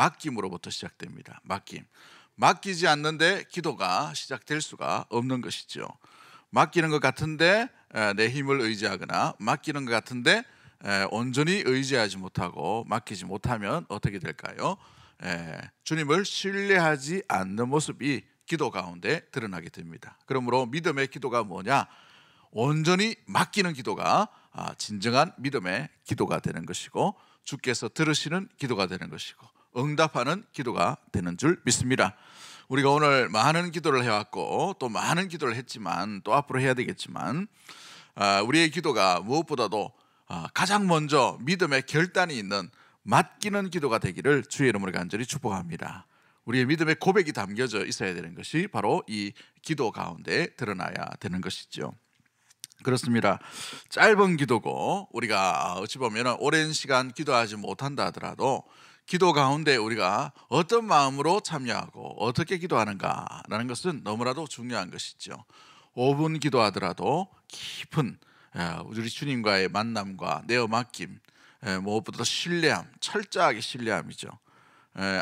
맡김으로부터 시작됩니다. 맡기지 않는데 기도가 시작될 수가 없는 것이죠. 맡기는 것 같은데 내 힘을 의지하거나 맡기는 것 같은데 온전히 의지하지 못하고 맡기지 못하면 어떻게 될까요? 주님을 신뢰하지 않는 모습이 기도 가운데 드러나게 됩니다. 그러므로 믿음의 기도가 뭐냐? 온전히 맡기는 기도가 진정한 믿음의 기도가 되는 것이고, 주께서 들으시는 기도가 되는 것이고, 응답하는 기도가 되는 줄 믿습니다. 우리가 오늘 많은 기도를 해왔고 또 많은 기도를 했지만 또 앞으로 해야 되겠지만, 우리의 기도가 무엇보다도 가장 먼저 믿음의 결단이 있는 맡기는 기도가 되기를 주의 이름으로 간절히 축복합니다. 우리의 믿음의 고백이 담겨져 있어야 되는 것이 바로 이 기도 가운데 드러나야 되는 것이죠. 그렇습니다. 짧은 기도고 우리가 어찌 보면 오랜 시간 기도하지 못한다 하더라도 기도 가운데 우리가 어떤 마음으로 참여하고 어떻게 기도하는가라는 것은 너무나도 중요한 것이죠. 5분 기도하더라도 깊은 우리 주님과의 만남과 내어 맡김, 무엇보다 신뢰함, 철저하게 신뢰함이죠.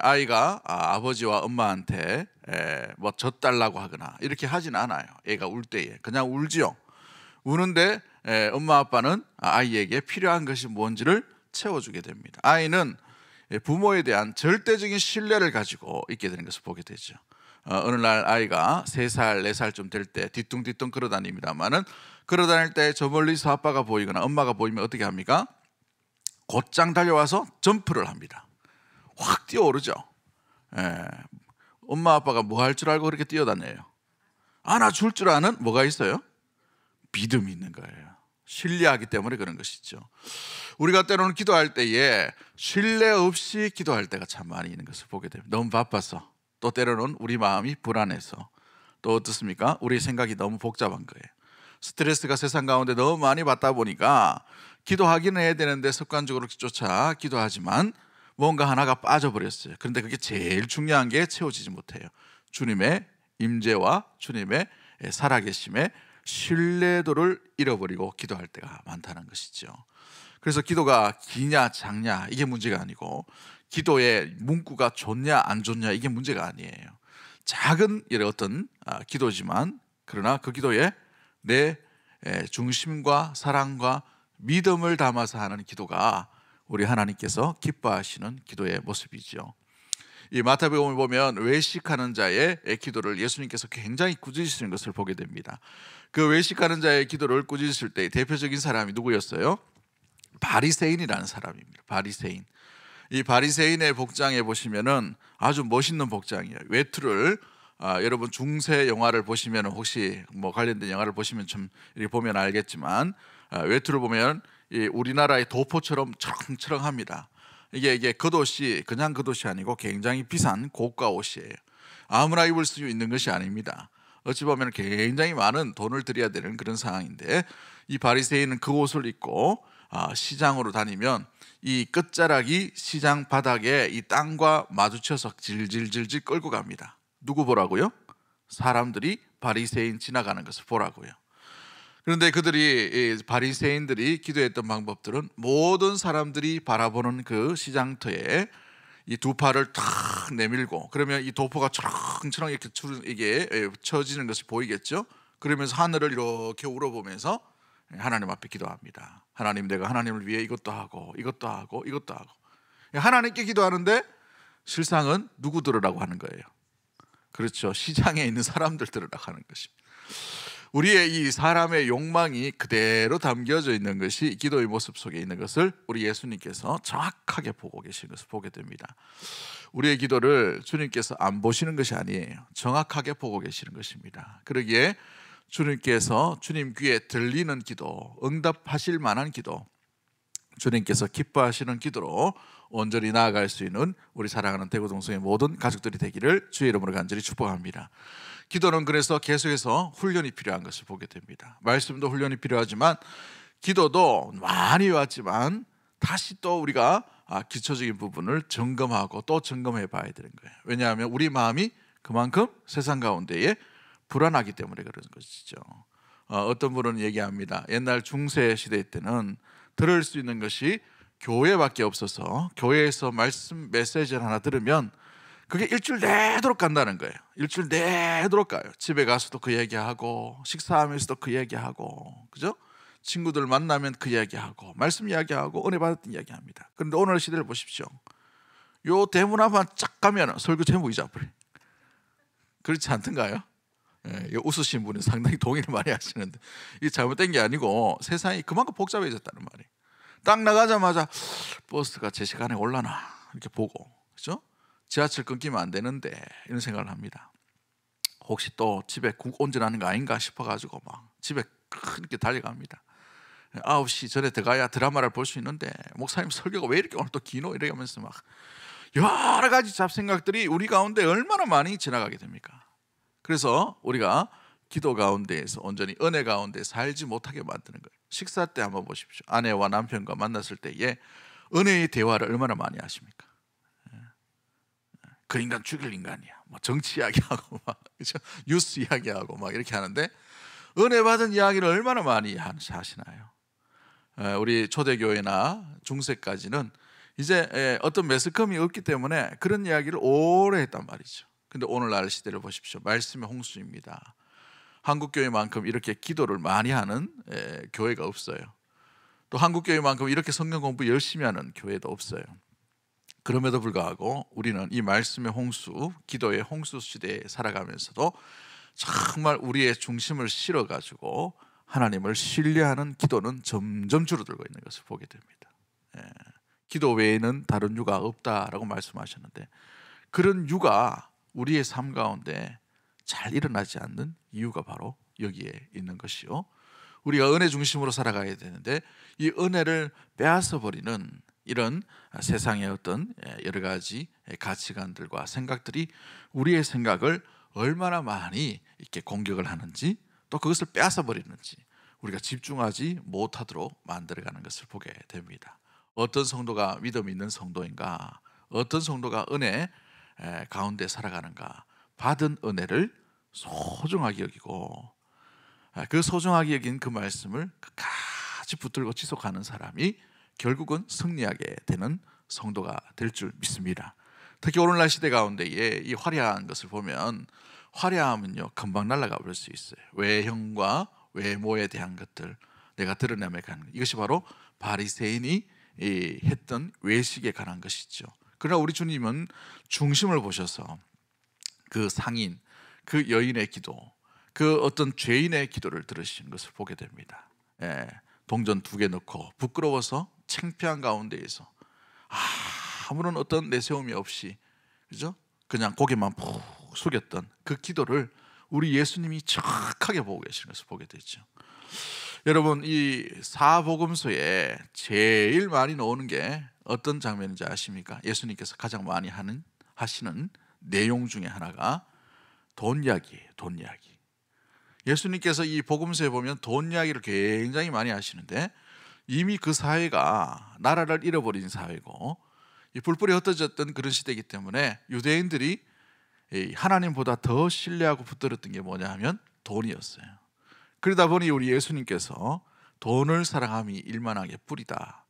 아이가 아버지와 엄마한테 뭐 젖달라고 하거나 이렇게 하진 않아요. 애가 울 때에 그냥 울지요. 우는데 엄마 아빠는 아이에게 필요한 것이 뭔지를 채워주게 됩니다. 아이는 부모에 대한 절대적인 신뢰를 가지고 있게 되는 것을 보게 되죠. 어느 날 아이가 3살, 4살쯤 될 때 뒤뚱뒤뚱 걸어다닙니다만은, 걸어다닐 때 저 멀리서 아빠가 보이거나 엄마가 보이면 어떻게 합니까? 곧장 달려와서 점프를 합니다. 확 뛰어오르죠. 엄마 아빠가 뭐 할 줄 알고 그렇게 뛰어다녀요? 안아줄 줄 아는 뭐가 있어요? 믿음이 있는 거예요. 신뢰하기 때문에 그런 것이죠. 우리가 때로는 기도할 때에 신뢰 없이 기도할 때가 참 많이 있는 것을 보게 됩니다. 너무 바빠서, 또 때로는 우리 마음이 불안해서, 또 어떻습니까? 우리 생각이 너무 복잡한 거예요. 스트레스가 세상 가운데 너무 많이 받다 보니까 기도하기는 해야 되는데 습관적으로 쫓아 기도하지만 뭔가 하나가 빠져버렸어요. 그런데 그게 제일 중요한 게 채워지지 못해요. 주님의 임재와 주님의 살아계심에 신뢰도를 잃어버리고 기도할 때가 많다는 것이죠. 그래서 기도가 기냐 작냐 이게 문제가 아니고, 기도의 문구가 좋냐 안 좋냐 이게 문제가 아니에요. 작은 어떤 기도지만, 그러나 그 기도에 내 중심과 사랑과 믿음을 담아서 하는 기도가 우리 하나님께서 기뻐하시는 기도의 모습이죠. 이 마태복음을 보면 외식하는 자의 기도를 예수님께서 굉장히 꾸짖으시는 것을 보게 됩니다. 그 외식하는 자의 기도를 꾸짖으실 때 대표적인 사람이 누구였어요? 바리새인이라는 사람입니다. 바리새인. 이 바리새인의 복장에 보시면은 아주 멋있는 복장이에요. 외투를 여러분 중세 영화를 보시면, 혹시 뭐 관련된 영화를 보시면 좀 이렇게 보면 알겠지만, 외투를 보면 이 우리나라의 도포처럼 철렁철렁합니다. 이게 겉옷이 그냥 겉옷이 아니고 굉장히 비싼 고가 옷이에요. 아무나 입을 수 있는 것이 아닙니다. 어찌 보면 굉장히 많은 돈을 들여야 되는 그런 상황인데, 이 바리새인은 그 옷을 입고 시장으로 다니면 이 끝자락이 시장 바닥에 이 땅과 마주쳐서 질질질질 끌고 갑니다. 누구 보라고요? 사람들이 바리새인 지나가는 것을 보라고요. 그런데 바리새인들이 기도했던 방법들은 모든 사람들이 바라보는 그 시장터에 이 두 팔을 탁 내밀고, 그러면 이 도포가 철렁철렁 이게 쳐지는 것이 보이겠죠. 그러면서 하늘을 이렇게 우러보면서 하나님 앞에 기도합니다. 하나님, 내가 하나님을 위해 이것도 하고 이것도 하고 이것도 하고. 하나님께 기도하는데 실상은 누구 들으라고 하는 거예요? 그렇죠. 시장에 있는 사람들 들으라고 하는 것입니다. 우리의 이 사람의 욕망이 그대로 담겨져 있는 것이 기도의 모습 속에 있는 것을 우리 예수님께서 정확하게 보고 계신 것을 보게 됩니다. 우리의 기도를 주님께서 안 보시는 것이 아니에요. 정확하게 보고 계시는 것입니다. 그러기에 주님께서 주님 귀에 들리는 기도, 응답하실 만한 기도, 주님께서 기뻐하시는 기도로 온전히 나아갈 수 있는 우리 사랑하는 대구동성의 모든 가족들이 되기를 주의 이름으로 간절히 축복합니다. 기도는 그래서 계속해서 훈련이 필요한 것을 보게 됩니다. 말씀도 훈련이 필요하지만, 기도도 많이 왔지만 다시 또 우리가 기초적인 부분을 점검하고 또 점검해 봐야 되는 거예요. 왜냐하면 우리 마음이 그만큼 세상 가운데에 불안하기 때문에 그런 것이죠. 어떤 분은 얘기합니다. 옛날 중세 시대 때는 들을 수 있는 것이 교회밖에 없어서 교회에서 말씀 메시지를 하나 들으면 그게 일주일 내도록 간다는 거예요. 일주일 내도록 가요. 집에 가서도 그 얘기하고 식사하면서도 그 얘기하고, 그죠? 친구들 만나면 그 이야기하고 말씀 이야기하고 은혜 받았던 이야기합니다. 그런데 오늘 시대를 보십시오. 요 대문 앞만 쫙 가면 설교 제목이 잡혀요. 그렇지 않던가요? 예, 웃으신 분은 상당히 동의를 많이 하시는데 이게 잘못된 게 아니고 세상이 그만큼 복잡해졌다는 말이에요. 딱 나가자마자 버스가 제 시간에 올라나 이렇게 보고, 그죠? 지하철 끊기면 안 되는데 이런 생각을 합니다. 혹시 또 집에 국 온전하는 거 아닌가 싶어가지고 막 집에 그렇게 달려갑니다. 9시 전에 들어가야 드라마를 볼 수 있는데 목사님 설교가 왜 이렇게 오늘 또 기노 이러면서 막 여러 가지 잡생각들이 우리 가운데 얼마나 많이 지나가게 됩니까? 그래서 우리가 기도 가운데에서 온전히 은혜 가운데 살지 못하게 만드는 거예요. 식사 때 한번 보십시오. 아내와 남편과 만났을 때에 은혜의 대화를 얼마나 많이 하십니까? 그 인간 죽일 인간이야. 막 정치 이야기하고 막, 그렇죠? 뉴스 이야기하고 막 이렇게 하는데 은혜 받은 이야기를 얼마나 많이 하시나요? 우리 초대교회나 중세까지는 이제 어떤 매스컴이 없기 때문에 그런 이야기를 오래 했단 말이죠. 근데 오늘날 시대를 보십시오. 말씀의 홍수입니다. 한국교회만큼 이렇게 기도를 많이 하는 교회가 없어요. 또 한국교회만큼 이렇게 성경 공부 열심히 하는 교회도 없어요. 그럼에도 불구하고 우리는 이 말씀의 홍수, 기도의 홍수 시대에 살아가면서도 정말 우리의 중심을 실어가지고 하나님을 신뢰하는 기도는 점점 줄어들고 있는 것을 보게 됩니다. 기도 외에는 다른 유가 없다라고 말씀하셨는데 그런 유가 우리의 삶 가운데 잘 일어나지 않는 이유가 바로 여기에 있는 것이요. 우리가 은혜 중심으로 살아가야 되는데 이 은혜를 빼앗아 버리는 이런 세상의 어떤 여러 가지 가치관들과 생각들이 우리의 생각을 얼마나 많이 이렇게 공격을 하는지 또 그것을 빼앗아 버리는지 우리가 집중하지 못하도록 만들어가는 것을 보게 됩니다. 어떤 성도가 믿음 있는 성도인가, 어떤 성도가 은혜 가운데 살아가는가, 받은 은혜를 소중하게 여기고 그 소중하게 여긴 그 말씀을 끝까지 붙들고 지속하는 사람이 결국은 승리하게 되는 성도가 될 줄 믿습니다. 특히 오늘날 시대 가운데에 이 화려한 것을 보면 화려함은요 금방 날아가 버릴 수 있어요. 외형과 외모에 대한 것들 내가 드러내며 가는 것. 이것이 바로 바리새인이 했던 외식에 관한 것이죠. 그러나 우리 주님은 중심을 보셔서 그 상인, 그 여인의 기도, 그 어떤 죄인의 기도를 들으신 것을 보게 됩니다. 동전 2개 넣고 부끄러워서 창피한 가운데에서 아무런 어떤 내세움이 없이, 그죠? 그냥 고개만 푹 숙였던 그 기도를 우리 예수님이 정확하게 보고 계시는 것을 보게 되죠. 여러분, 이 사복음서에 제일 많이 나오는 게 어떤 장면인지 아십니까? 예수님께서 가장 많이 하시는 내용 중에 하나가 돈 이야기예요. 돈 이야기. 예수님께서 이 복음서에 보면 돈 이야기를 굉장히 많이 하시는데 이미 그 사회가 나라를 잃어버린 사회고 이 뿔뿔이 흩어졌던 그런 시대이기 때문에 유대인들이 하나님보다 더 신뢰하고 붙들었던 게 뭐냐 하면 돈이었어요. 그러다 보니 우리 예수님께서 돈을 사랑함이 일만하게 뿌리다,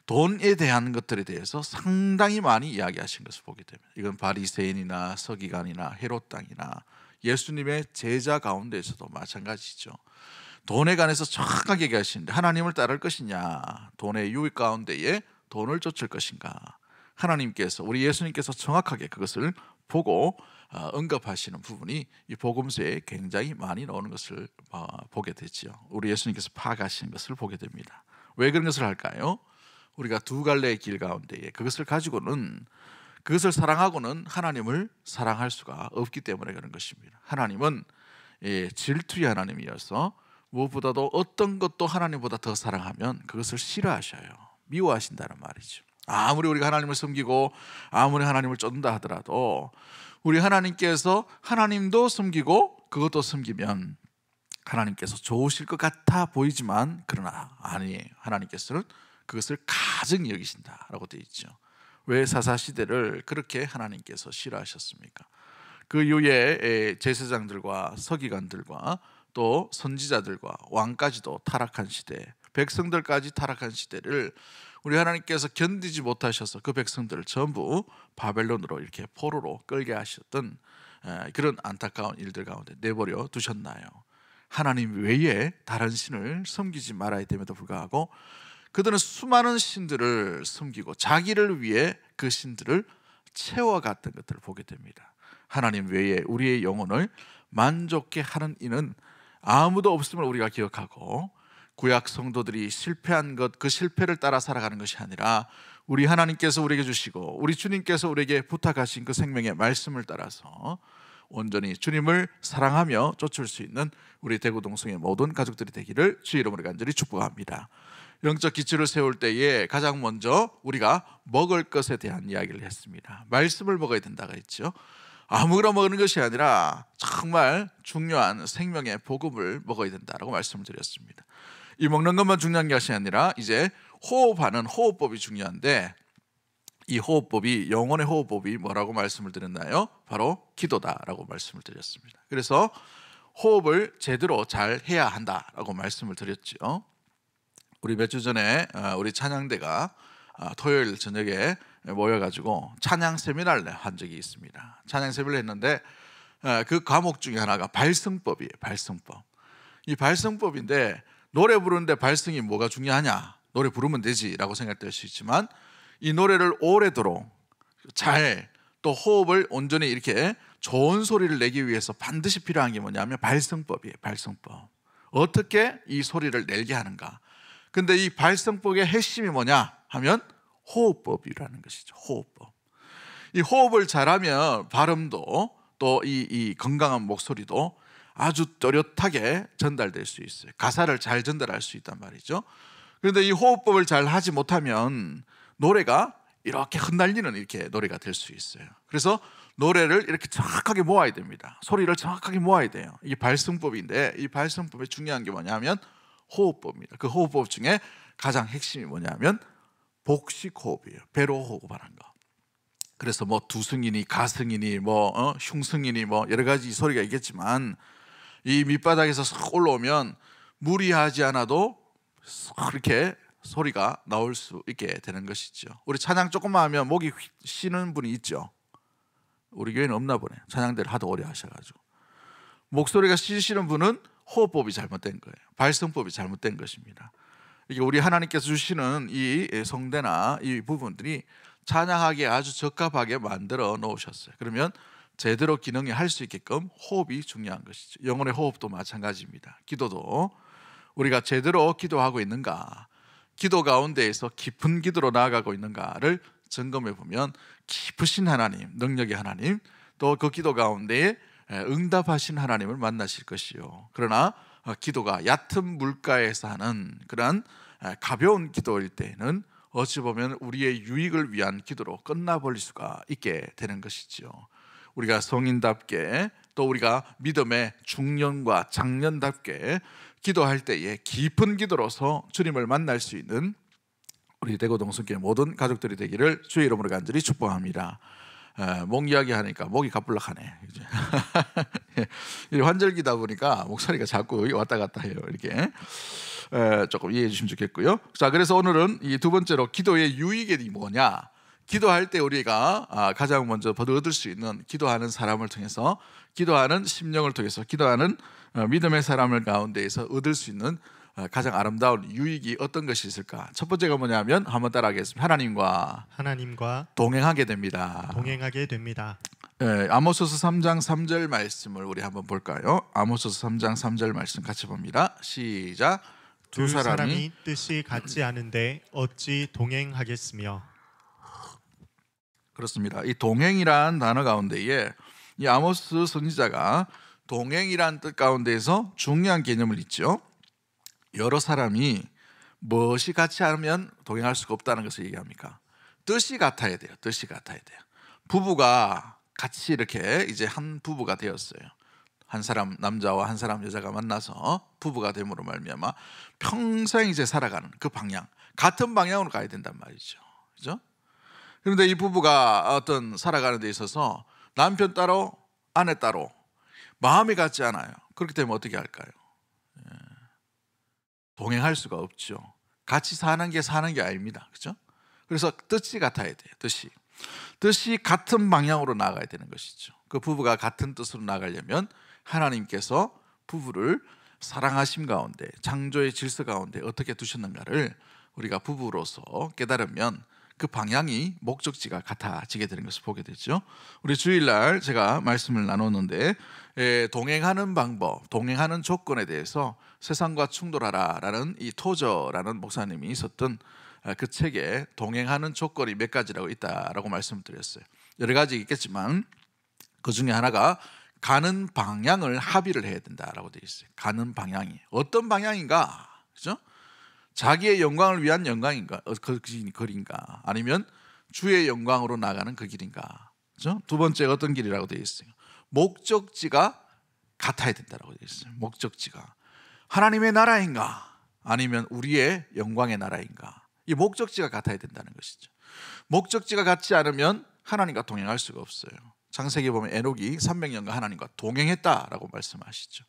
돈에 대한 것들에 대해서 상당히 많이 이야기하신 것을 보게 됩니다. 이건 바리새인이나 서기관이나 헤롯 당이나 예수님의 제자 가운데에서도 마찬가지죠. 돈에 관해서 정확하게 얘기하시는데 하나님을 따를 것이냐, 돈의 유익 가운데에 돈을 쫓을 것인가, 하나님께서 우리 예수님께서 정확하게 그것을 보고 언급하시는 부분이 이 복음서에 굉장히 많이 나오는 것을 보게 되죠. 우리 예수님께서 파악하시는 것을 보게 됩니다. 왜 그런 것을 할까요? 우리가 두 갈래의 길 가운데에 그것을 가지고는, 그것을 사랑하고는 하나님을 사랑할 수가 없기 때문에 그런 것입니다. 하나님은 질투의 하나님이어서 무엇보다도 어떤 것도 하나님보다 더 사랑하면 그것을 싫어하셔요. 미워하신다는 말이죠. 아무리 우리가 하나님을 섬기고 아무리 하나님을 쫓는다 하더라도 우리 하나님께서 하나님도 섬기고 그것도 섬기면 하나님께서 좋으실 것 같아 보이지만 그러나 아니에요. 하나님께서는 그것을 가증히 여기신다라고 되어 있죠. 왜 사사시대를 그렇게 하나님께서 싫어하셨습니까? 그 이후에 제사장들과 서기관들과 또 선지자들과 왕까지도 타락한 시대, 백성들까지 타락한 시대를 우리 하나님께서 견디지 못하셔서 그 백성들을 전부 바벨론으로 이렇게 포로로 끌게 하셨던 그런 안타까운 일들 가운데 내버려 두셨나요? 하나님 외에 다른 신을 섬기지 말아야 됨에도 불구하고 그들은 수많은 신들을 섬기고 자기를 위해 그 신들을 채워갔던 것들을 보게 됩니다. 하나님 외에 우리의 영혼을 만족케 하는 이는 아무도 없음을 우리가 기억하고 구약 성도들이 실패한 것, 그 실패를 따라 살아가는 것이 아니라 우리 하나님께서 우리에게 주시고 우리 주님께서 우리에게 부탁하신 그 생명의 말씀을 따라서 온전히 주님을 사랑하며 쫓을 수 있는 우리 대구동성의 모든 가족들이 되기를 주의 이름으로 간절히 축복합니다. 영적 기초를 세울 때에 가장 먼저 우리가 먹을 것에 대한 이야기를 했습니다. 말씀을 먹어야 된다고 했죠. 아무거나 먹는 것이 아니라 정말 중요한 생명의 복음을 먹어야 된다라고 말씀을 드렸습니다. 이 먹는 것만 중요한 것이 아니라 이제 호흡하는 호흡법이 중요한데, 이 호흡법이, 영혼의 호흡법이 뭐라고 말씀을 드렸나요? 바로 기도다라고 말씀을 드렸습니다. 그래서 호흡을 제대로 잘 해야 한다라고 말씀을 드렸죠. 우리 몇 주 전에 우리 찬양대가 토요일 저녁에 모여가지고 찬양 세미나를 한 적이 있습니다. 찬양 세미나를 했는데 그 과목 중에 하나가 발성법이에요. 발성법. 이 발성법인데, 노래 부르는데 발성이 뭐가 중요하냐? 노래 부르면 되지라고 생각될 수 있지만 이 노래를 오래도록 잘, 또 호흡을 온전히 이렇게 좋은 소리를 내기 위해서 반드시 필요한 게 뭐냐면 발성법이에요. 발성법. 어떻게 이 소리를 내게 하는가? 근데 이 발성법의 핵심이 뭐냐 하면 호흡법이라는 것이죠. 호흡법. 이 호흡을 잘하면 발음도 또 이 건강한 목소리도 아주 또렷하게 전달될 수 있어요. 가사를 잘 전달할 수 있단 말이죠. 그런데 이 호흡법을 잘 하지 못하면 노래가 이렇게 흩날리는 이렇게 노래가 될 수 있어요. 그래서 노래를 이렇게 정확하게 모아야 됩니다. 소리를 정확하게 모아야 돼요. 이게 발성법인데, 이 발성법의 중요한 게 뭐냐면 호흡법입니다. 그 호흡법 중에 가장 핵심이 뭐냐면 복식호흡이에요. 배로 호흡하는 거. 그래서 뭐 두승이니 가승이니 뭐 흉승이니 뭐 여러 가지 소리가 있겠지만, 이 밑바닥에서 싹 올라오면 무리하지 않아도 이렇게 소리가 나올 수 있게 되는 것이죠. 우리 찬양 조금만 하면 목이 쉬는 분이 있죠. 우리 교회는 없나 보네. 찬양대를 하도 오래 하셔가지고. 목소리가 쉬시는 분은 호흡법이 잘못된 거예요. 발성법이 잘못된 것입니다. 이게 우리 하나님께서 주시는 이 성대나 이 부분들이 찬양하기에 아주 적합하게 만들어 놓으셨어요. 그러면 제대로 기능이 할 수 있게끔 호흡이 중요한 것이죠. 영혼의 호흡도 마찬가지입니다. 기도도 우리가 제대로 기도하고 있는가, 기도 가운데에서 깊은 기도로 나아가고 있는가를 점검해 보면 깊으신 하나님, 능력의 하나님, 또 그 기도 가운데에 응답하신 하나님을 만나실 것이요. 그러나 기도가 얕은 물가에서 하는 그런 가벼운 기도일 때에는 어찌 보면 우리의 유익을 위한 기도로 끝나버릴 수가 있게 되는 것이죠. 우리가 성인답게, 또 우리가 믿음의 중년과 장년답게 기도할 때에 깊은 기도로서 주님을 만날 수 있는 우리 대구동성교회 모든 가족들이 되기를 주의 이름으로 간절히 축복합니다. 목 이야기 하니까 목이 가불락하네. 환절기다 보니까 목소리가 자꾸 여기 왔다 갔다 해요. 이렇게 조금 이해해 주시면 좋겠고요. 자, 그래서 오늘은 이 두 번째로 기도의 유익이 뭐냐? 기도할 때 우리가 가장 먼저 얻을 수 있는, 기도하는 사람을 통해서, 기도하는 심령을 통해서, 기도하는 믿음의 사람을 가운데에서 얻을 수 있는 가장 아름다운 유익이 어떤 것이 있을까? 첫 번째가 뭐냐면 한번 따라하겠습니다. 하나님과 동행하게 됩니다. 아모스서 3장 3절 말씀을 우리 한번 볼까요? 아모스서 3장 3절 말씀 같이 봅니다. 시작. 두 사람이 뜻이 같지 않은데 어찌 동행하겠으며. 그렇습니다. 이 동행이란 단어 가운데에 이 아모스 선지자가 동행이란 뜻 가운데에서 중요한 개념을 있죠. 여러 사람이 무엇이 같지 않으면 동행할 수가 없다는 것을 얘기합니까? 뜻이 같아야 돼요. 뜻이 같아야 돼요. 부부가 같이 이렇게 이제 한 부부가 되었어요. 한 사람 남자와 한 사람 여자가 만나서 부부가 됨으로 말미암아 평생 이제 살아가는 그 방향, 같은 방향으로 가야 된단 말이죠. 그죠? 그런데 이 부부가 어떤 살아가는 데 있어서 남편 따로 아내 따로 마음이 같지 않아요. 그렇기 때문에 어떻게 할까요? 동행할 수가 없죠. 같이 사는 게 아닙니다. 그렇죠? 그래서 뜻이 같아야 돼요. 뜻이 같은 방향으로 나가야 되는 것이죠. 그 부부가 같은 뜻으로 나가려면 하나님께서 부부를 사랑하심 가운데, 창조의 질서 가운데 어떻게 두셨는가를 우리가 부부로서 깨달으면 그 방향이 목적지가 같아지게 되는 것을 보게 되죠. 우리 주일날 제가 말씀을 나눴는데 동행하는 방법, 동행하는 조건에 대해서 세상과 충돌하라라는 이 토저라는 목사님이 썼던 그 책에 동행하는 조건이 몇 가지라고 있다라고 말씀을 드렸어요. 여러 가지 있겠지만 그 중에 하나가 가는 방향을 합의를 해야 된다라고 되어 있어요. 가는 방향이 어떤 방향인가, 그죠? 자기의 영광을 위한 영광인가, 그 길인가, 아니면 주의 영광으로 나가는 그 길인가, 그죠? 두 번째 어떤 길이라고 되어 있어요. 목적지가 같아야 된다라고 되어 있어요. 목적지가 하나님의 나라인가, 아니면 우리의 영광의 나라인가. 이 목적지가 같아야 된다는 것이죠. 목적지가 같지 않으면 하나님과 동행할 수가 없어요. 창세기 보면 에녹이 300년간 하나님과 동행했다라고 말씀하시죠.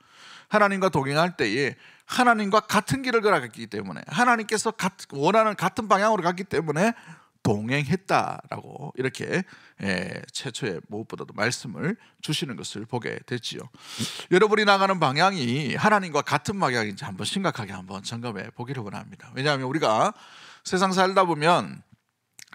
하나님과 동행할 때에 하나님과 같은 길을 걸어갔기 때문에, 하나님께서 원하는 같은 방향으로 갔기 때문에 동행했다라고 이렇게 최초에 무엇보다도 말씀을 주시는 것을 보게 됐지요. 여러분이 나가는 방향이 하나님과 같은 방향인지 한번 심각하게 한번 점검해 보기를 원합니다. 왜냐하면 우리가 세상 살다 보면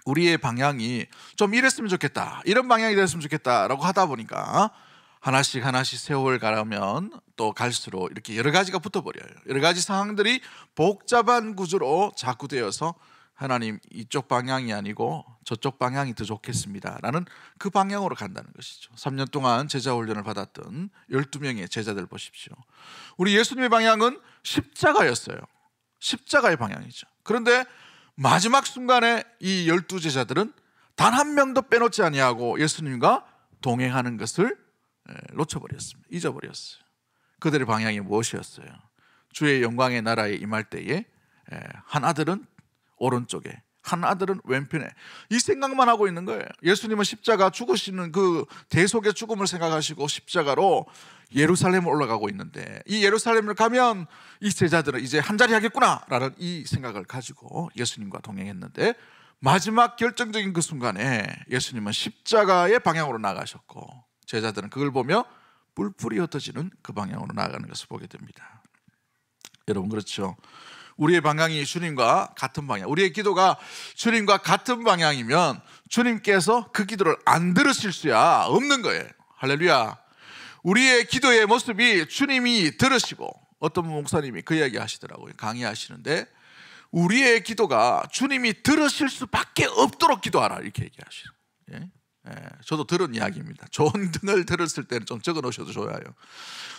우리의 방향이 좀 이랬으면 좋겠다, 이런 방향이 됐으면 좋겠다라고 하다 보니까 하나씩 세월 가면 또 갈수록 이렇게 여러 가지가 붙어버려요. 여러 가지 상황들이 복잡한 구조로 자꾸 되어서 하나님 이쪽 방향이 아니고 저쪽 방향이 더 좋겠습니다 라는 그 방향으로 간다는 것이죠. 3년 동안 제자 훈련을 받았던 12명의 제자들 보십시오. 우리 예수님의 방향은 십자가였어요. 십자가의 방향이죠. 그런데 마지막 순간에 이 12제자들은 단 한 명도 빼놓지 아니하고 예수님과 동행하는 것을 놓쳐버렸습니다. 잊어버렸어요. 그들의 방향이 무엇이었어요? 주의 영광의 나라에 임할 때에 한 아들은 오른쪽에, 한 아들은 왼편에, 이 생각만 하고 있는 거예요. 예수님은 십자가 죽으시는 그 대속의 죽음을 생각하시고 십자가로 예루살렘을 올라가고 있는데, 이 예루살렘을 가면 이 제자들은 이제 한 자리 하겠구나 라는 이 생각을 가지고 예수님과 동행했는데, 마지막 결정적인 그 순간에 예수님은 십자가의 방향으로 나가셨고 제자들은 그걸 보며 뿔뿔이 흩어지는 그 방향으로 나아가는 것을 보게 됩니다. 여러분, 그렇죠? 우리의 방향이 주님과 같은 방향, 우리의 기도가 주님과 같은 방향이면 주님께서 그 기도를 안 들으실 수야 없는 거예요. 할렐루야. 우리의 기도의 모습이 주님이 들으시고, 어떤 목사님이 그 이야기 하시더라고요. 강의하시는데 우리의 기도가 주님이 들으실 수밖에 없도록 기도하라, 이렇게 얘기하시죠. 저도 들은 이야기입니다. 좋은 등을 들었을 때는 좀 적어 놓으셔도 좋아요.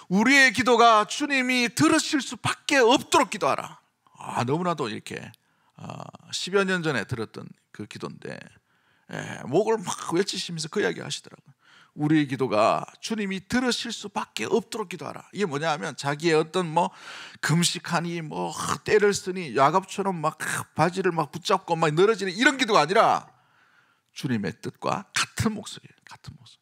우리의 기도가 주님이 들으실 수밖에 없도록 기도하라. 너무나도 이렇게 10여 년 전에 들었던 그 기도인데 목을 막 외치시면서 그 이야기 하시더라고요. 우리의 기도가 주님이 들으실 수밖에 없도록 기도하라. 이게 뭐냐 하면 자기의 어떤 금식하니 때를 쓰니 야곱처럼 막 바지를 막 붙잡고 막 늘어지는 이런 기도가 아니라 주님의 뜻과 같은 목소리예요. 같은 목소리.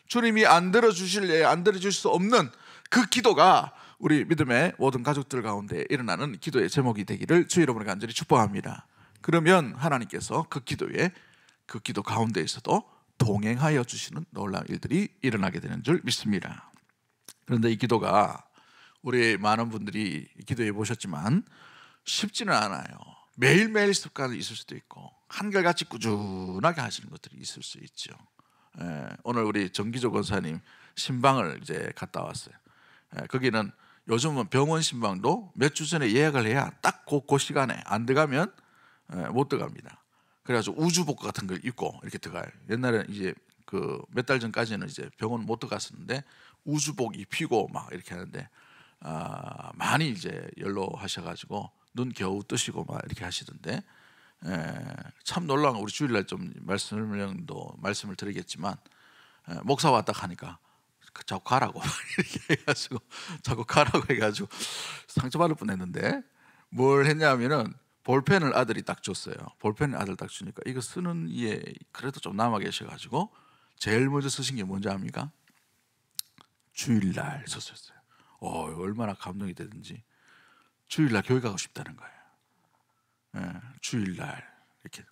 주님이 안 들어주실래, 안 들어줄 수 없는 그 기도가 우리 믿음의 모든 가족들 가운데 일어나는 기도의 제목이 되기를 주 여러분을 간절히 축복합니다. 그러면 하나님께서 그 기도 가운데에서도 동행하여 주시는 놀라운 일들이 일어나게 되는 줄 믿습니다. 그런데 이 기도가 우리 많은 분들이 기도해 보셨지만 쉽지는 않아요. 매일매일 습관이 있을 수도 있고 한결같이 꾸준하게 하시는 것들이 있을 수 있죠. 오늘 우리 정기조 권사님 신방을 이제 갔다 왔어요. 거기는 요즘은 병원 신방도 몇 주 전에 예약을 해야 딱 그 시간에 안 들어가면 못 들어갑니다. 그래가지고 우주복 같은 걸 입고 이렇게 들어가요. 옛날에는 이제 그 몇 달 전까지는 이제 병원 못 들어갔었는데 우주복 입히고 막 이렇게 하는데 많이 이제 연로하셔가지고 눈 겨우 뜨시고 막 이렇게 하시던데 참 놀라운 거. 우리 주일날 좀 말씀을 드리겠지만 목사 왔다 하니까 자꾸 가라고 이렇게 해가지고 자꾸 가라고 해가지고 상처받을 뻔했는데 뭘 했냐면은 볼펜을 아들이 딱 줬어요. 볼펜을 아들 딱 주니까 이거 쓰는 이에 그래도 좀 남아 계셔가지고 제일 먼저 쓰신 게 뭔지 압니까? 주일날 썼었어요. 얼마나 감동이 되든지. 주일날 교회 가고 싶다는 거예요. 주일날 이렇게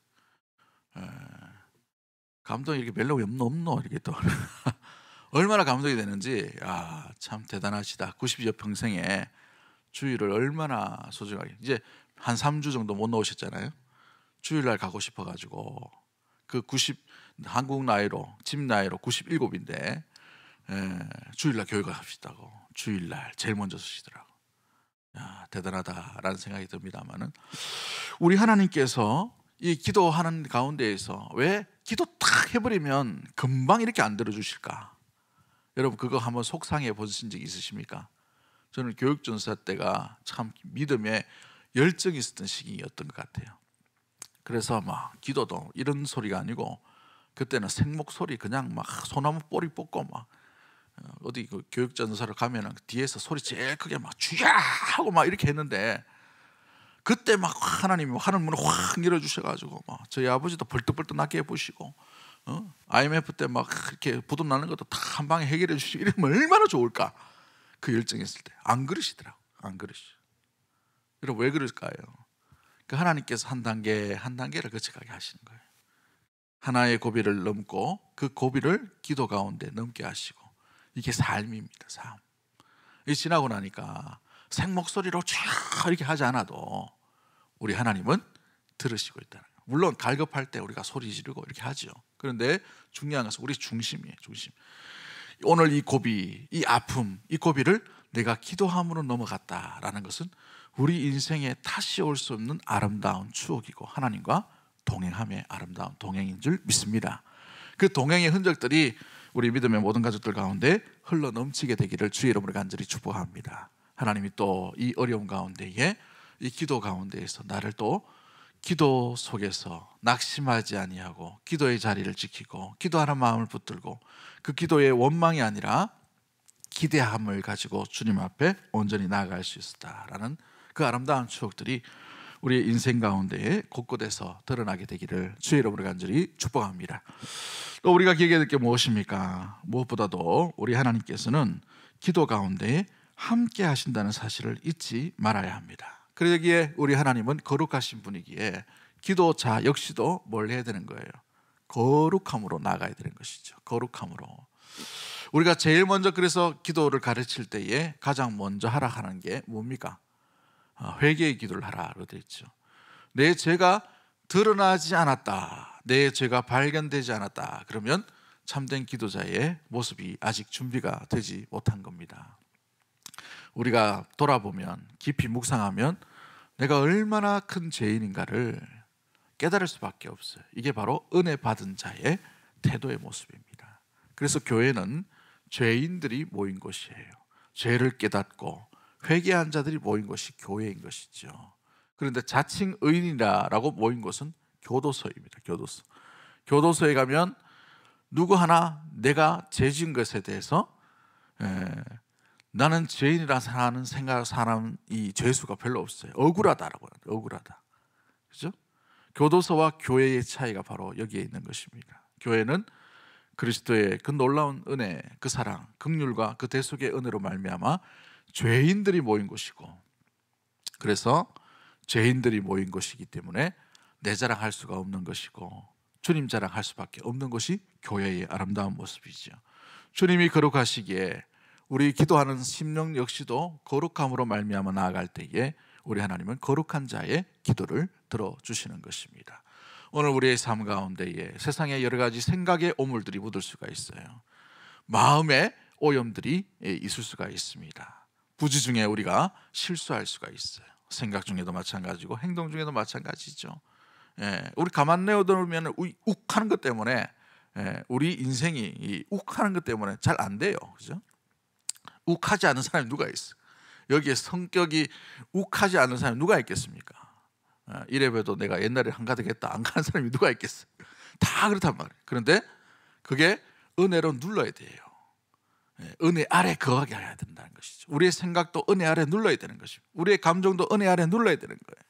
감동이 이렇게 별로 없노 이렇게 또 얼마나 감동이 되는지 참 대단하시다. 90여 평생에 주일을 얼마나 소중하게 이제 한 3주 정도 못 나오셨잖아요. 주일날 가고 싶어가지고 그 90 한국 나이로 집 나이로 97인데 주일날 교회 가시다고 주일날 제일 먼저 쓰시더라고. 대단하다라는 생각이 듭니다만은 우리 하나님께서 이 기도하는 가운데에서 왜 기도 딱 해버리면 금방 이렇게 안 들어주실까? 여러분 그거 한번 속상해 보신 적 있으십니까? 저는 교육전사 때가 참 믿음에 열정이 있었던 시기였던 것 같아요. 그래서 막 기도도 이런 소리가 아니고 그때는 생목 소리 그냥 막 소나무 뿌리 뽑고 막 어디 그 교육전사를 가면은 뒤에서 소리 제일 크게 막 주야 하고 막 이렇게 했는데 그때 막 하나님이 하늘 문을 확 열어주셔가지고 막 저희 아버지도 벌떡벌떡 낫게 해보시고 IMF 때 막 이렇게 부도 나는 것도 다 한 방에 해결해 주시고 이러면 얼마나 좋을까? 그 열정했을 때 안 그러시더라고. 안 그러시. 여러분 왜 그럴까요? 그 하나님께서 한 단계 한 단계를 거쳐가게 하시는 거예요. 하나의 고비를 넘고 그 고비를 기도 가운데 넘게 하시고 이게 삶입니다. 삶. 이 지나고 나니까 생목소리로 쫙 이렇게 하지 않아도 우리 하나님은 들으시고 있다는 거예요. 물론 갈급할 때 우리가 소리 지르고 이렇게 하죠. 그런데 중요한 것은 우리 중심이에요. 중심. 오늘 이 고비, 이 아픔, 이 고비를 내가 기도함으로 넘어갔다라는 것은 우리 인생에 다시 올 수 없는 아름다운 추억이고 하나님과 동행함의 아름다운 동행인 줄 믿습니다. 그 동행의 흔적들이 우리 믿음의 모든 가족들 가운데 흘러 넘치게 되기를 주의 이름으로 간절히 축복합니다. 하나님이 또 이 어려움 가운데에 이 기도 가운데에서 나를 또 기도 속에서 낙심하지 아니하고 기도의 자리를 지키고 기도하는 마음을 붙들고 그 기도의 원망이 아니라 기대함을 가지고 주님 앞에 온전히 나아갈 수 있었다라는 그 아름다운 추억들이 우리의 인생 가운데에 곳곳에서 드러나게 되기를 주의 이름으로 간절히 축복합니다. 또 우리가 기억해야 될 게 무엇입니까? 무엇보다도 우리 하나님께서는 기도 가운데 함께 하신다는 사실을 잊지 말아야 합니다. 그러기에 우리 하나님은 거룩하신 분이기에 기도자 역시도 뭘 해야 되는 거예요? 거룩함으로 나가야 되는 것이죠. 거룩함으로. 우리가 제일 먼저 그래서 기도를 가르칠 때에 가장 먼저 하라 하는 게 뭡니까? 회개의 기도를 하라로 되어 있죠. 내 죄가 드러나지 않았다, 내 죄가 발견되지 않았다, 그러면 참된 기도자의 모습이 아직 준비가 되지 못한 겁니다. 우리가 돌아보면 깊이 묵상하면 내가 얼마나 큰 죄인인가를 깨달을 수밖에 없어요. 이게 바로 은혜 받은 자의 태도의 모습입니다. 그래서 교회는 죄인들이 모인 곳이에요. 죄를 깨닫고 회개한 자들이 모인 것이 교회인 것이죠. 그런데 자칭 의인이라고 모인 곳은 교도소입니다. 교도소. 교도소에 가면 누구 하나 내가 죄 지은 것에 대해서 나는 죄인이라 하는 생각 사람이 죄수가 별로 없어요. 억울하다라고 해요. 억울하다. 그죠? 교도소와 교회의 차이가 바로 여기에 있는 것입니다. 교회는 그리스도의 그 놀라운 은혜, 그 사랑, 긍휼과 그 대속의 은혜로 말미암아 죄인들이 모인 곳이고, 그래서 죄인들이 모인 곳이기 때문에 내 자랑할 수가 없는 것이고 주님 자랑할 수밖에 없는 것이 교회의 아름다운 모습이죠. 주님이 거룩하시기에 우리 기도하는 심령 역시도 거룩함으로 말미암아 나아갈 때에 우리 하나님은 거룩한 자의 기도를 들어주시는 것입니다. 오늘 우리의 삶 가운데에 세상에 여러 가지 생각의 오물들이 묻을 수가 있어요. 마음의 오염들이 있을 수가 있습니다. 부지 중에 우리가 실수할 수가 있어요. 생각 중에도 마찬가지고 행동 중에도 마찬가지죠. 우리 가만 내어두면 욱하는 것 때문에 우리 인생이 욱하는 것 때문에 잘 안 돼요. 그죠? 욱하지 않은 사람이 누가 있어? 여기에 성격이 욱하지 않은 사람이 누가 있겠습니까? 이래봬도 내가 옛날에 한가득 했다 안 가는 사람이 누가 있겠어? 다 그렇단 말이에요. 그런데 그게 은혜로 눌러야 돼요. 은혜 아래 거하게 해야 된다는 것이죠. 우리의 생각도 은혜 아래 눌러야 되는 것이고 우리의 감정도 은혜 아래 눌러야 되는 거예요.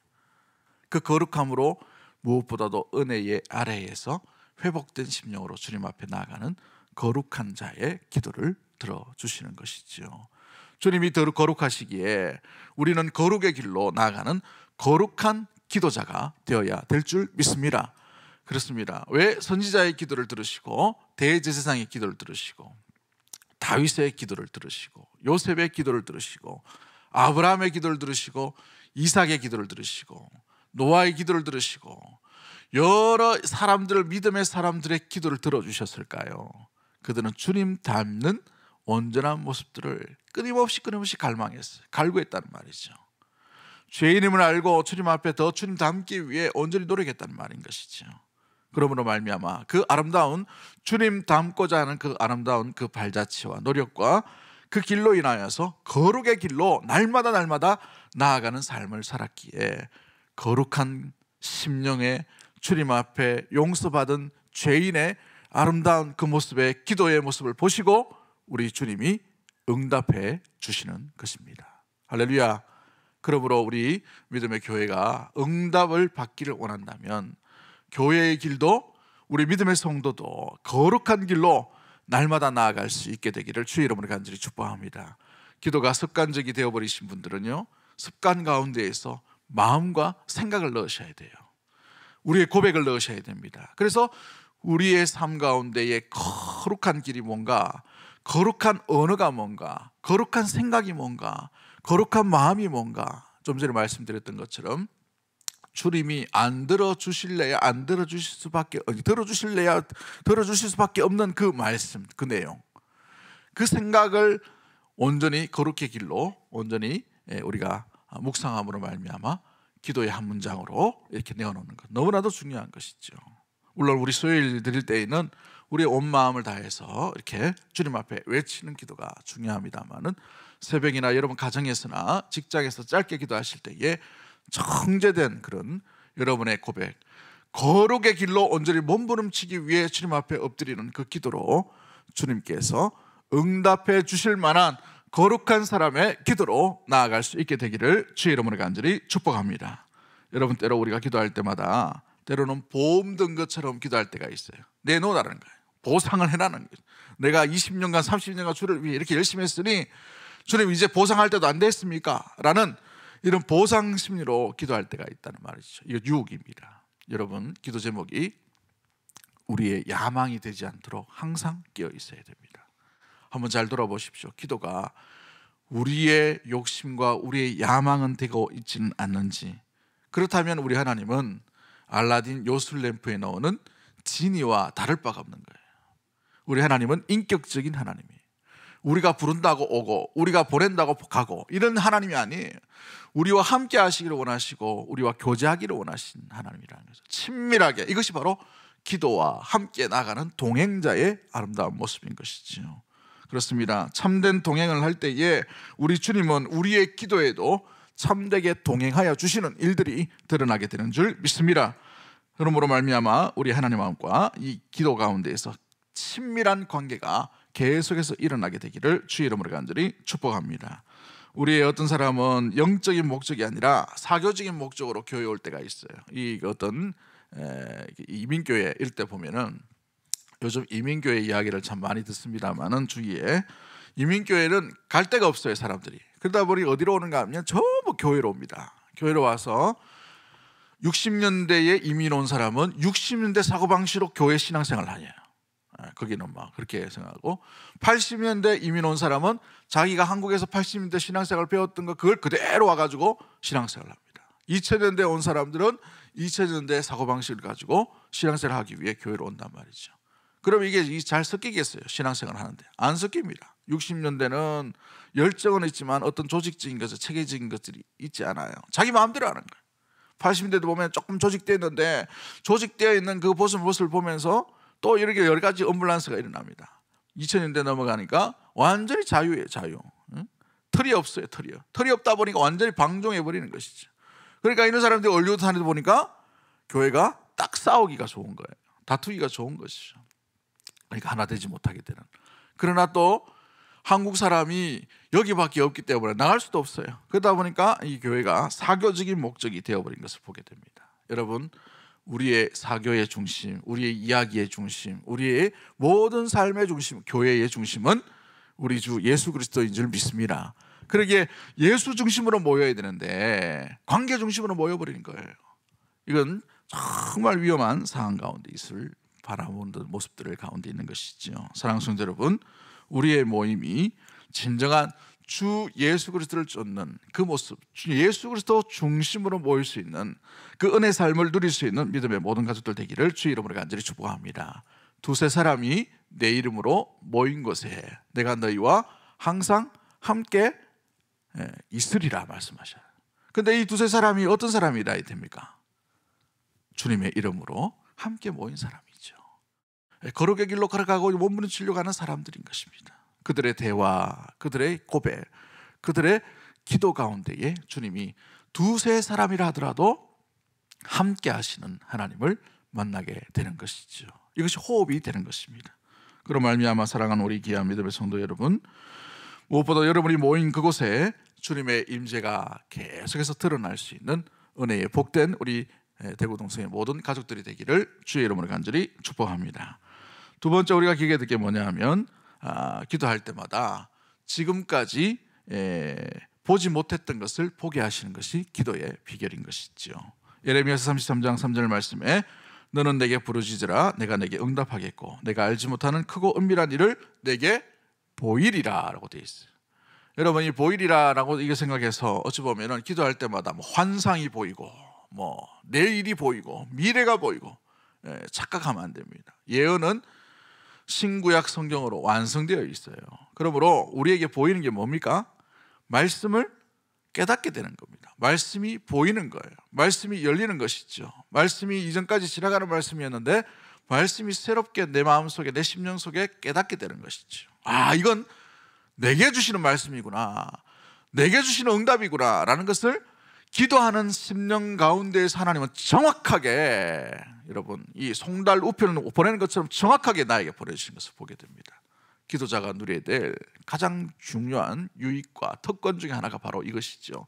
그 거룩함으로 무엇보다도 은혜의 아래에서 회복된 심령으로 주님 앞에 나아가는 거룩한 자의 기도를 들어주시는 것이죠. 주님이 더 거룩하시기에 우리는 거룩의 길로 나아가는 거룩한 기도자가 되어야 될 줄 믿습니다. 그렇습니다. 왜 선지자의 기도를 들으시고 대제사장의 기도를 들으시고 다윗의 기도를 들으시고 요셉의 기도를 들으시고 아브라함의 기도를 들으시고 이삭의 기도를 들으시고 노아의 기도를 들으시고 여러 사람들, 믿음의 사람들의 기도를 들어주셨을까요? 그들은 주님 닮는 온전한 모습들을 끊임없이 갈망했어요. 갈구했다는 말이죠. 죄인임을 알고 주님 앞에 더 주님 닮기 위해 온전히 노력했다는 말인 것이죠. 그러므로 말미암아 그 아름다운 주님 닮고자 하는 그 아름다운 그 발자취와 노력과 그 길로 인하여서 거룩의 길로 날마다 나아가는 삶을 살았기에 거룩한 심령의 주님 앞에 용서받은 죄인의 아름다운 그 모습의 기도의 모습을 보시고 우리 주님이 응답해 주시는 것입니다. 할렐루야. 그러므로 우리 믿음의 교회가 응답을 받기를 원한다면 교회의 길도 우리 믿음의 성도도 거룩한 길로 날마다 나아갈 수 있게 되기를 주의 이름으로 간절히 축복합니다. 기도가 습관적이 되어버리신 분들은요, 습관 가운데에서 마음과 생각을 넣으셔야 돼요. 우리의 고백을 넣으셔야 됩니다. 그래서 우리의 삶 가운데의 거룩한 길이 뭔가, 거룩한 언어가 뭔가, 거룩한 생각이 뭔가, 거룩한 마음이 뭔가, 좀 전에 말씀드렸던 것처럼 주님이 안 들어주실래야 안 들어주실 수밖에, 들어주실래야 들어주실 수밖에 없는 그 말씀, 그 내용, 그 생각을 온전히 거룩의 길로 온전히 우리가 묵상함으로 말미암아 기도의 한 문장으로 이렇게 내어놓는 것, 너무나도 중요한 것이죠. 물론 우리 수요일 드릴 때에는 우리의 온 마음을 다해서 이렇게 주님 앞에 외치는 기도가 중요합니다만은 새벽이나 여러분 가정에서나 직장에서 짧게 기도하실 때에 정제된 그런 여러분의 고백, 거룩의 길로 온전히 몸부림치기 위해 주님 앞에 엎드리는 그 기도로 주님께서 응답해 주실 만한 거룩한 사람의 기도로 나아갈 수 있게 되기를 주의 이름으로 간절히 축복합니다. 여러분, 때로 우리가 기도할 때마다 때로는 보험 든 것처럼 기도할 때가 있어요. 내놓으라는 거예요. 보상을 해라는 거예요. 내가 20년간 30년간 주를 위해 이렇게 열심히 했으니 주님 이제 보상할 때도 안 됐습니까? 라는 이런 보상 심리로 기도할 때가 있다는 말이죠. 이거 유혹입니다. 여러분, 기도 제목이 우리의 야망이 되지 않도록 항상 깨어 있어야 됩니다. 한번 잘 돌아보십시오. 기도가 우리의 욕심과 우리의 야망은 되고 있지는 않는지. 그렇다면 우리 하나님은 알라딘 요술램프에 나오는 지니와 다를 바가 없는 거예요. 우리 하나님은 인격적인 하나님이에요. 우리가 부른다고 오고 우리가 보낸다고 가고 이런 하나님이 아니에요. 우리와 함께 하시기를 원하시고 우리와 교제하기를 원하신 하나님이라는 거죠. 친밀하게, 이것이 바로 기도와 함께 나가는 동행자의 아름다운 모습인 것이죠. 그렇습니다. 참된 동행을 할 때에 우리 주님은 우리의 기도에도 참되게 동행하여 주시는 일들이 드러나게 되는 줄 믿습니다. 그러므로 말미암아 우리 하나님과 이 기도 가운데에서 친밀한 관계가 계속해서 일어나게 되기를 주의 이름으로 간절히 축복합니다. 우리의 어떤 사람은 영적인 목적이 아니라 사교적인 목적으로 교회에 올 때가 있어요. 이 어떤 이민교회 일 때 보면은, 요즘 이민교회 이야기를 참 많이 듣습니다만은 주위에 이민교회는 갈 데가 없어요, 사람들이. 그러다 보니 어디로 오는가 하면 전부 교회로 옵니다. 교회로 와서 60년대에 이민 온 사람은 60년대 사고방식으로 교회 신앙생활을 하냐, 거기는 막 그렇게 생각하고, 80년대 이민 온 사람은 자기가 한국에서 80년대 신앙생활 배웠던 거 그걸 그대로 와가지고 신앙생활을 합니다. 2000년대 온 사람들은 2000년대 사고방식을 가지고 신앙생활을 하기 위해 교회로 온단 말이죠. 그럼 이게 잘 섞이겠어요? 신앙생활을 하는데 안 섞입니다. 60년대는 열정은 있지만 어떤 조직적인 것들, 체계적인 것들이 있지 않아요. 자기 마음대로 하는 거예요. 80년대도 보면 조금 조직되어 있는데 조직되어 있는 그 모습을 보면서 또 이렇게 여러 가지 언밸런스가 일어납니다. 2000년대 넘어가니까 완전히 자유예요, 자유. 틀이 없어요, 틀이 없다 보니까 완전히 방종해버리는 것이죠. 그러니까 이런 사람들이 얼리우드 하는 데 보니까 교회가 딱 싸우기가 좋은 거예요. 다투기가 좋은 것이죠. 그러니까 하나 되지 못하게 되는. 그러나 또 한국 사람이 여기밖에 없기 때문에 나갈 수도 없어요. 그러다 보니까 이 교회가 사교적인 목적이 되어버린 것을 보게 됩니다. 여러분, 우리의 사교의 중심, 우리의 이야기의 중심, 우리의 모든 삶의 중심, 교회의 중심은 우리 주 예수 그리스도인 줄 믿습니다. 그러기에 예수 중심으로 모여야 되는데 관계 중심으로 모여버리는 거예요. 이건 정말 위험한 상황 가운데 있을 바라보는 모습들을 가운데 있는 것이죠. 사랑하는 성도 여러분, 우리의 모임이 진정한 주 예수 그리스도를 쫓는 그 모습, 주 예수 그리스도 중심으로 모일 수 있는 그 은혜 삶을 누릴 수 있는 믿음의 모든 가족들 되기를 주의 이름으로 간절히 축복합니다. 두세 사람이 내 이름으로 모인 곳에 내가 너희와 항상 함께 있으리라 말씀하셔요. 근데 이 두세 사람이 어떤 사람이라 해야 됩니까? 주님의 이름으로 함께 모인 사람이죠. 거룩의 길로 걸어가고 몸부림치려고 하는 사람들인 것입니다. 그들의 대화, 그들의 고백, 그들의 기도 가운데에 주님이 두세 사람이라 하더라도 함께 하시는 하나님을 만나게 되는 것이죠. 이것이 호흡이 되는 것입니다. 그로 말미암아 사랑하는 우리 귀한 믿음의 성도 여러분, 무엇보다 여러분이 모인 그곳에 주님의 임재가 계속해서 드러날 수 있는 은혜의 복된 우리 대구동성의 모든 가족들이 되기를 주의 이름으로 간절히 축복합니다. 두 번째 우리가 기억해야 될 게 뭐냐 하면 기도할 때마다 지금까지 보지 못했던 것을 보게 하시는 것이 기도의 비결인 것이죠. 예레미야서 33장 3절 말씀에 너는 내게 부르짖으라 내가 내게 응답하겠고 내가 알지 못하는 크고 은밀한 일을 내게 보이리라 라고 되어 있어요. 여러분이 보이리라 라고 이게 생각해서 어찌 보면 기도할 때마다 뭐 환상이 보이고 뭐 내일이 보이고 미래가 보이고 착각하면 안 됩니다. 예언은 신구약 성경으로 완성되어 있어요. 그러므로 우리에게 보이는 게 뭡니까? 말씀을 깨닫게 되는 겁니다. 말씀이 보이는 거예요. 말씀이 열리는 것이죠. 말씀이 이전까지 지나가는 말씀이었는데 말씀이 새롭게 내 마음속에 내 심령 속에 깨닫게 되는 것이죠. 이건 내게 주시는 말씀이구나, 내게 주시는 응답이구나 라는 것을 기도하는 심령 가운데에서 하나님은 정확하게, 여러분 이 송달 우편을 보내는 것처럼 정확하게 나에게 보내주시는 것을 보게 됩니다. 기도자가 누려야 될 가장 중요한 유익과 특권 중에 하나가 바로 이것이죠.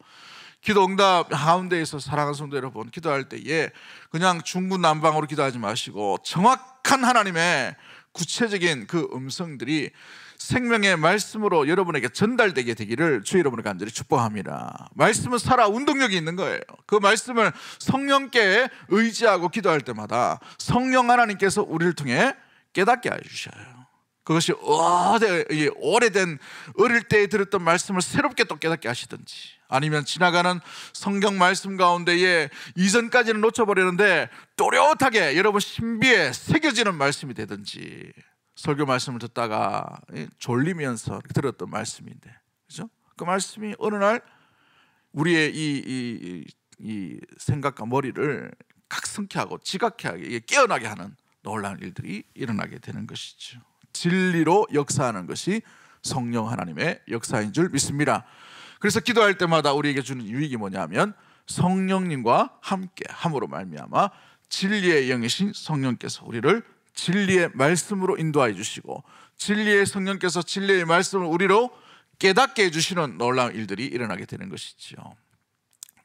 기도 응답 가운데에서 사랑하는 성도 여러분, 기도할 때에 그냥 중구난방으로 기도하지 마시고 정확한 하나님의 구체적인 그 음성들이 생명의 말씀으로 여러분에게 전달되게 되기를 주의 이름으로 간절히 축복합니다. 말씀은 살아 운동력이 있는 거예요. 그 말씀을 성령께 의지하고 기도할 때마다 성령 하나님께서 우리를 통해 깨닫게 해주셔요. 그것이 오래된 어릴 때 들었던 말씀을 새롭게 또 깨닫게 하시든지, 아니면 지나가는 성경 말씀 가운데에 이전까지는 놓쳐버리는데 또렷하게 여러분 신비에 새겨지는 말씀이 되든지, 설교 말씀을 듣다가 졸리면서 들었던 말씀인데, 그죠? 그 말씀이 어느 날 우리의 이 생각과 머리를 각성케 하고 지각케 하게 깨어나게 하는 놀라운 일들이 일어나게 되는 것이죠. 진리로 역사하는 것이 성령 하나님의 역사인 줄 믿습니다. 그래서 기도할 때마다 우리에게 주는 유익이 뭐냐면 성령님과 함께 함으로 말미암아 진리의 영이신 성령께서 우리를 진리의 말씀으로 인도하여 주시고, 진리의 성령께서 진리의 말씀을 우리로 깨닫게 해주시는 놀라운 일들이 일어나게 되는 것이죠.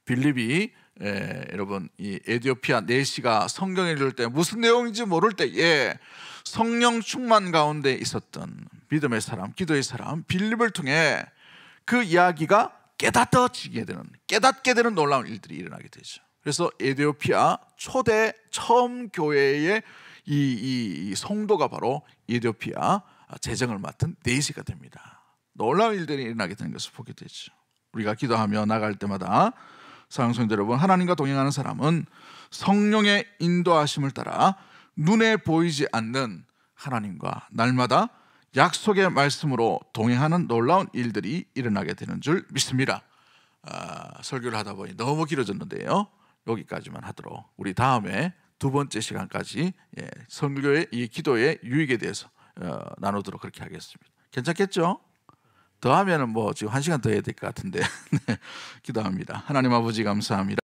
빌립이 여러분 이 에티오피아 내시가 성경을 읽을 때 무슨 내용인지 모를 때에 성령 충만 가운데 있었던 믿음의 사람, 기도의 사람 빌립을 통해 그 이야기가 깨닫게 되는 놀라운 일들이 일어나게 되죠. 그래서 에티오피아 초대 처음 교회의 이 성도가 바로 에티오피아 재정을 맡은 내시가 됩니다. 놀라운 일들이 일어나게 되는 것을 보게 되죠. 우리가 기도하며 나갈 때마다 사랑하는 성도 여러분, 하나님과 동행하는 사람은 성령의 인도하심을 따라 눈에 보이지 않는 하나님과 날마다 약속의 말씀으로 동행하는 놀라운 일들이 일어나게 되는 줄 믿습니다. 설교를 하다 보니 너무 길어졌는데요, 여기까지만 하도록 우리 다음에 두 번째 시간까지 설교의 이 기도의 유익에 대해서 나누도록 그렇게 하겠습니다. 괜찮겠죠? 더 하면은 뭐 지금 1시간 더 해야 될 것 같은데 네, 기도합니다. 하나님 아버지 감사합니다.